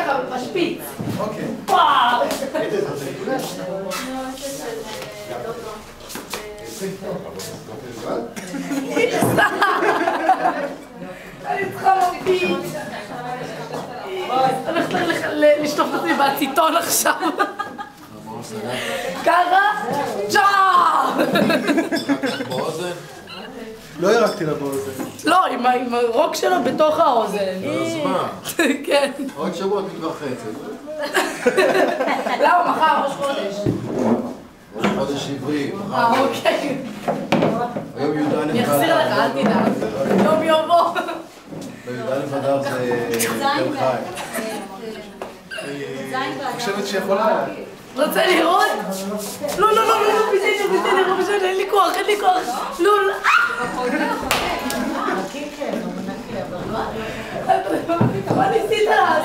ככה, בשפיץ. אוקיי. וואו! איזה אתה רוצה להתכונן? אני צריכה מפיץ. אני הולכת לשטוף אותי בעציתון עכשיו. ככה? צ'או! לא ירקתי לה באוזן. לא, עם הרוק שלו בתוך האוזן. אז מה? כן. עוד שבוע מתרחצת. למה? מחר ראש חודש. ראש חודש עברי. אוקיי. היום י"א אני אחזיר לך, אל תדאג. יום יבוא. י"א אדר זה תל חי. אני חושבת שיכולה... רוצה לראות? לא, לא, לא, לא, בסדר, אין לי כוח, אין לי כוח. לא, לא. מה ניסית לעשות?